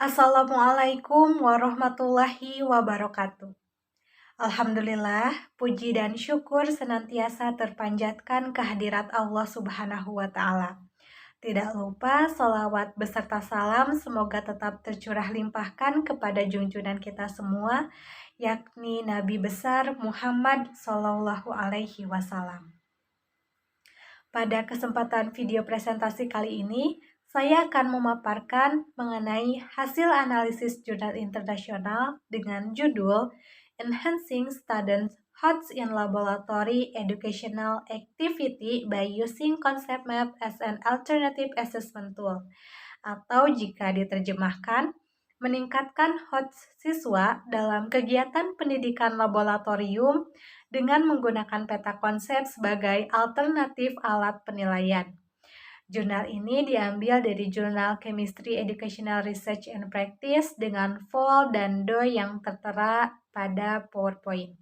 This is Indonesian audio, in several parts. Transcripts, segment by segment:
Assalamualaikum warahmatullahi wabarakatuh. Alhamdulillah, puji dan syukur senantiasa terpanjatkan kehadirat Allah Subhanahu wa Ta'ala. Tidak lupa sholawat beserta salam semoga tetap tercurah limpahkan kepada junjungan kita semua, yakni Nabi besar Muhammad Sallallahu Alaihi Wasallam. Pada kesempatan video presentasi kali ini, saya akan memaparkan mengenai hasil analisis jurnal internasional dengan judul Enhancing Student HOTS in Laboratory Educational Activity by Using Concept Map as an Alternative Assessment Tool, atau jika diterjemahkan, meningkatkan HOTS siswa dalam kegiatan pendidikan laboratorium dengan menggunakan peta konsep sebagai alternatif alat penilaian. Jurnal ini diambil dari Jurnal Chemistry Educational Research and Practice dengan Vol dan DOI yang tertera pada PowerPoint.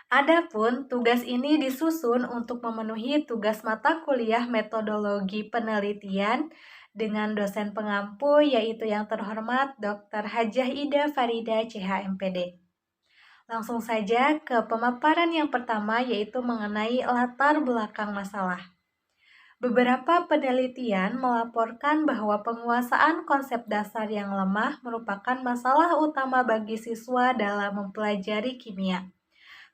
Adapun tugas ini disusun untuk memenuhi tugas mata kuliah metodologi penelitian dengan dosen pengampu yaitu yang terhormat Dr. Hajah Ida Farida CH.MPD. Langsung saja ke pemaparan yang pertama yaitu mengenai latar belakang masalah. Beberapa penelitian melaporkan bahwa penguasaan konsep dasar yang lemah merupakan masalah utama bagi siswa dalam mempelajari kimia.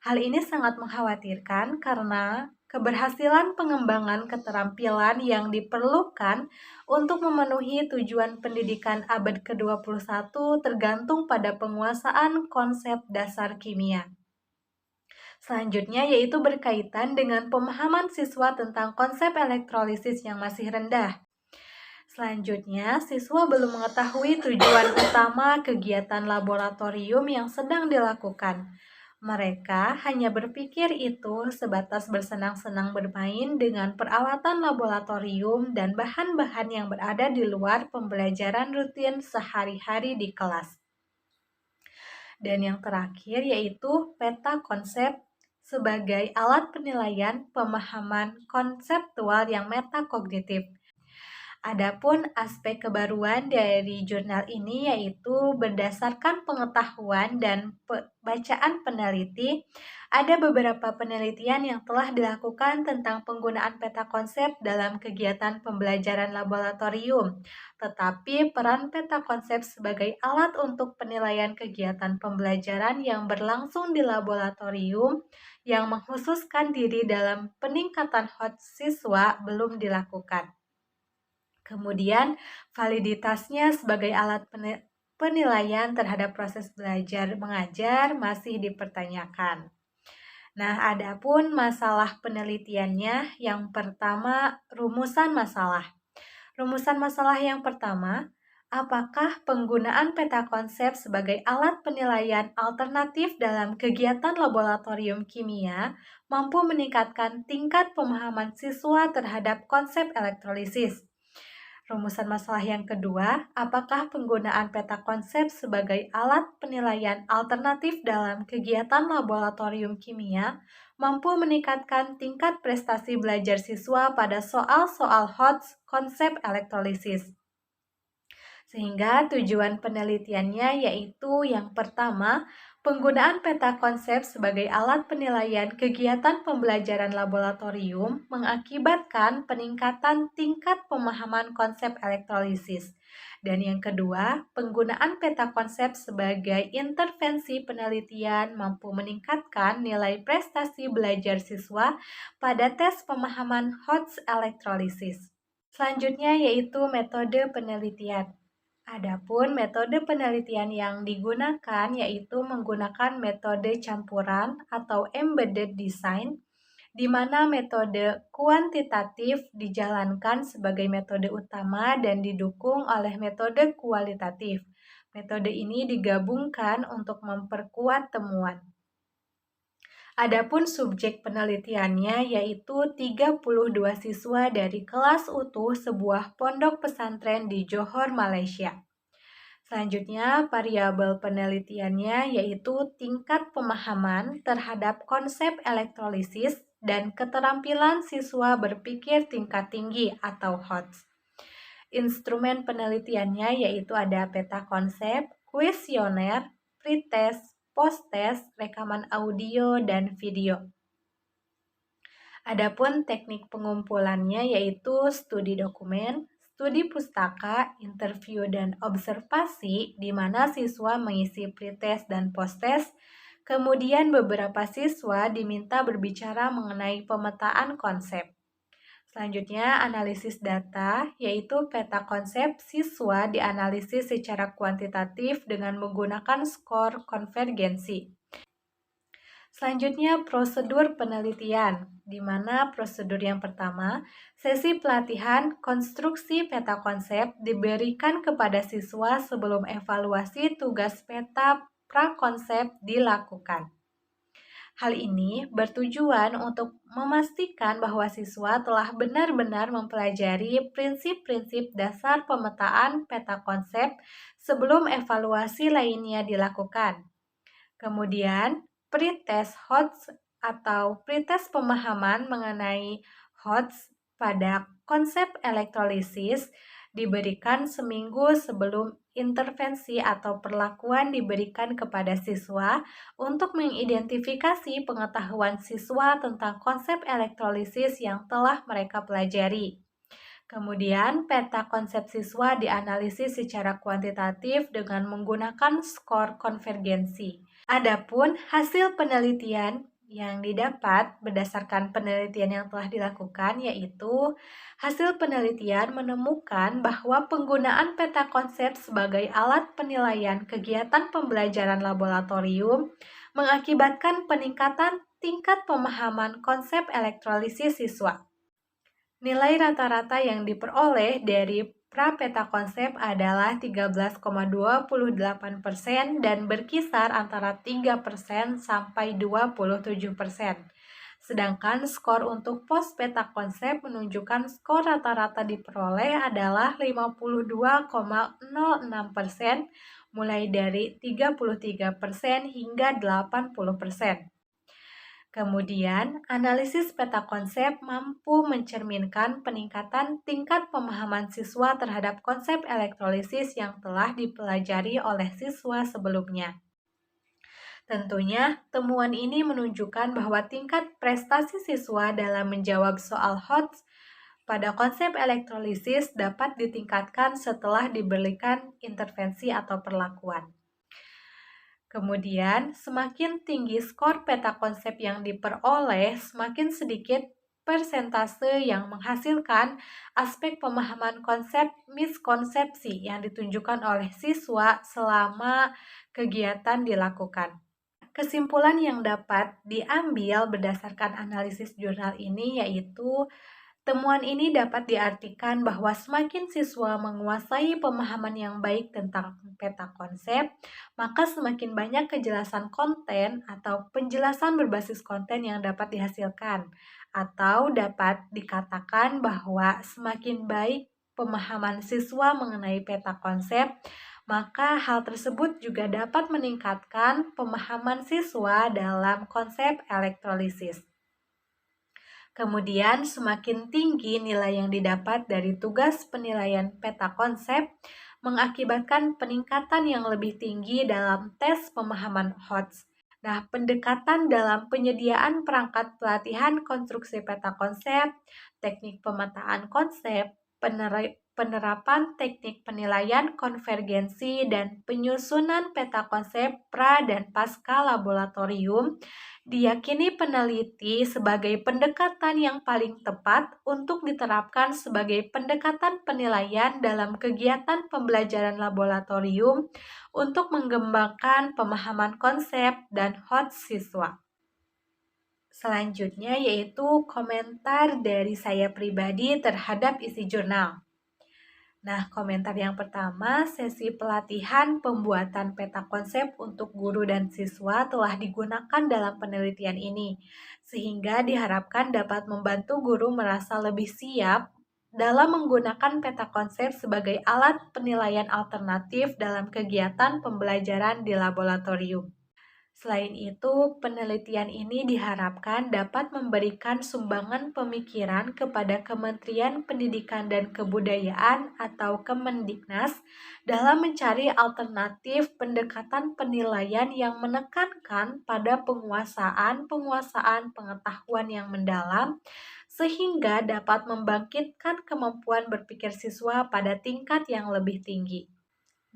Hal ini sangat mengkhawatirkan karena keberhasilan pengembangan keterampilan yang diperlukan untuk memenuhi tujuan pendidikan abad ke-21 tergantung pada penguasaan konsep dasar kimia. Selanjutnya yaitu berkaitan dengan pemahaman siswa tentang konsep elektrolisis yang masih rendah. Selanjutnya, siswa belum mengetahui tujuan utama kegiatan laboratorium yang sedang dilakukan. Mereka hanya berpikir itu sebatas bersenang-senang bermain dengan peralatan laboratorium dan bahan-bahan yang berada di luar pembelajaran rutin sehari-hari di kelas. Dan yang terakhir yaitu peta konsep sebagai alat penilaian pemahaman konseptual yang metakognitif. Adapun aspek kebaruan dari jurnal ini yaitu berdasarkan pengetahuan dan bacaan peneliti, ada beberapa penelitian yang telah dilakukan tentang penggunaan peta konsep dalam kegiatan pembelajaran laboratorium. Tetapi peran peta konsep sebagai alat untuk penilaian kegiatan pembelajaran yang berlangsung di laboratorium yang mengkhususkan diri dalam peningkatan HOTS siswa belum dilakukan. Kemudian, validitasnya sebagai alat penilaian terhadap proses belajar mengajar masih dipertanyakan. Nah, adapun masalah penelitiannya, yang pertama, rumusan masalah. Rumusan masalah yang pertama, apakah penggunaan peta konsep sebagai alat penilaian alternatif dalam kegiatan laboratorium kimia mampu meningkatkan tingkat pemahaman siswa terhadap konsep elektrolisis? Rumusan masalah yang kedua, apakah penggunaan peta konsep sebagai alat penilaian alternatif dalam kegiatan laboratorium kimia mampu meningkatkan tingkat prestasi belajar siswa pada soal-soal HOTS konsep elektrolisis? Sehingga tujuan penelitiannya yaitu yang pertama, penggunaan peta konsep sebagai alat penilaian kegiatan pembelajaran laboratorium mengakibatkan peningkatan tingkat pemahaman konsep elektrolisis. Dan yang kedua, penggunaan peta konsep sebagai intervensi penelitian mampu meningkatkan nilai prestasi belajar siswa pada tes pemahaman HOTS elektrolisis. Selanjutnya yaitu metode penelitian. Adapun metode penelitian yang digunakan yaitu menggunakan metode campuran atau embedded design, di mana metode kuantitatif dijalankan sebagai metode utama dan didukung oleh metode kualitatif. Metode ini digabungkan untuk memperkuat temuan. Adapun subjek penelitiannya yaitu 32 siswa dari kelas utuh sebuah pondok pesantren di Johor, Malaysia. Selanjutnya, variabel penelitiannya yaitu tingkat pemahaman terhadap konsep elektrolisis dan keterampilan siswa berpikir tingkat tinggi atau HOTS. Instrumen penelitiannya yaitu ada peta konsep, kuesioner, pretest, post-test, rekaman audio, dan video. Adapun teknik pengumpulannya yaitu studi dokumen, studi pustaka, interview, dan observasi di mana siswa mengisi pretest dan posttest. Kemudian beberapa siswa diminta berbicara mengenai pemetaan konsep. Selanjutnya, analisis data, yaitu peta konsep siswa dianalisis secara kuantitatif dengan menggunakan skor konvergensi. Selanjutnya, prosedur penelitian, di mana prosedur yang pertama, sesi pelatihan konstruksi peta konsep diberikan kepada siswa sebelum evaluasi tugas peta prakonsep dilakukan. Hal ini bertujuan untuk memastikan bahwa siswa telah benar-benar mempelajari prinsip-prinsip dasar pemetaan peta konsep sebelum evaluasi lainnya dilakukan. Kemudian, pretest HOTS atau pretest pemahaman mengenai HOTS pada konsep elektrolisis diberikan seminggu sebelum intervensi atau perlakuan diberikan kepada siswa untuk mengidentifikasi pengetahuan siswa tentang konsep elektrolisis yang telah mereka pelajari. Kemudian, peta konsep siswa dianalisis secara kuantitatif dengan menggunakan skor konvergensi. Adapun hasil penelitian yang didapat berdasarkan penelitian yang telah dilakukan yaitu hasil penelitian menemukan bahwa penggunaan peta konsep sebagai alat penilaian kegiatan pembelajaran laboratorium mengakibatkan peningkatan tingkat pemahaman konsep elektrolisis siswa. Nilai rata-rata yang diperoleh dari pra-peta konsep adalah 13,28% dan berkisar antara 3% sampai 27%. Sedangkan skor untuk pos-peta konsep menunjukkan skor rata-rata diperoleh adalah 52,06%, mulai dari 33% hingga 80%. Kemudian, analisis peta konsep mampu mencerminkan peningkatan tingkat pemahaman siswa terhadap konsep elektrolisis yang telah dipelajari oleh siswa sebelumnya. Tentunya, temuan ini menunjukkan bahwa tingkat prestasi siswa dalam menjawab soal HOTS pada konsep elektrolisis dapat ditingkatkan setelah diberikan intervensi atau perlakuan. Kemudian, semakin tinggi skor peta konsep yang diperoleh, semakin sedikit persentase yang menghasilkan aspek pemahaman konsep miskonsepsi yang ditunjukkan oleh siswa selama kegiatan dilakukan. Kesimpulan yang dapat diambil berdasarkan analisis jurnal ini yaitu temuan ini dapat diartikan bahwa semakin siswa menguasai pemahaman yang baik tentang peta konsep, maka semakin banyak kejelasan konten atau penjelasan berbasis konten yang dapat dihasilkan. Atau dapat dikatakan bahwa semakin baik pemahaman siswa mengenai peta konsep, maka hal tersebut juga dapat meningkatkan pemahaman siswa dalam konsep elektrolisis. Kemudian, semakin tinggi nilai yang didapat dari tugas penilaian peta konsep mengakibatkan peningkatan yang lebih tinggi dalam tes pemahaman HOTS. Nah, pendekatan dalam penyediaan perangkat pelatihan konstruksi peta konsep, teknik pemetaan konsep, penerapan teknik penilaian konvergensi, dan penyusunan peta konsep pra dan pasca laboratorium diyakini peneliti sebagai pendekatan yang paling tepat untuk diterapkan sebagai pendekatan penilaian dalam kegiatan pembelajaran laboratorium untuk mengembangkan pemahaman konsep dan HOTS siswa. Selanjutnya yaitu komentar dari saya pribadi terhadap isi jurnal. Nah, komentar yang pertama, sesi pelatihan pembuatan peta konsep untuk guru dan siswa telah digunakan dalam penelitian ini, sehingga diharapkan dapat membantu guru merasa lebih siap dalam menggunakan peta konsep sebagai alat penilaian alternatif dalam kegiatan pembelajaran di laboratorium. Selain itu, penelitian ini diharapkan dapat memberikan sumbangan pemikiran kepada Kementerian Pendidikan dan Kebudayaan atau Kemendiknas dalam mencari alternatif pendekatan penilaian yang menekankan pada penguasaan pengetahuan yang mendalam sehingga dapat membangkitkan kemampuan berpikir siswa pada tingkat yang lebih tinggi.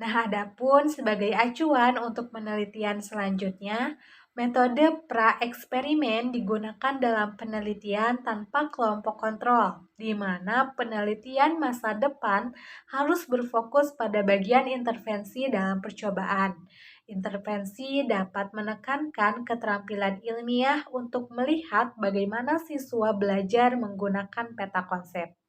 Nah, adapun sebagai acuan untuk penelitian selanjutnya, metode pra-eksperimen digunakan dalam penelitian tanpa kelompok kontrol, di mana penelitian masa depan harus berfokus pada bagian intervensi dalam percobaan. Intervensi dapat menekankan keterampilan ilmiah untuk melihat bagaimana siswa belajar menggunakan peta konsep.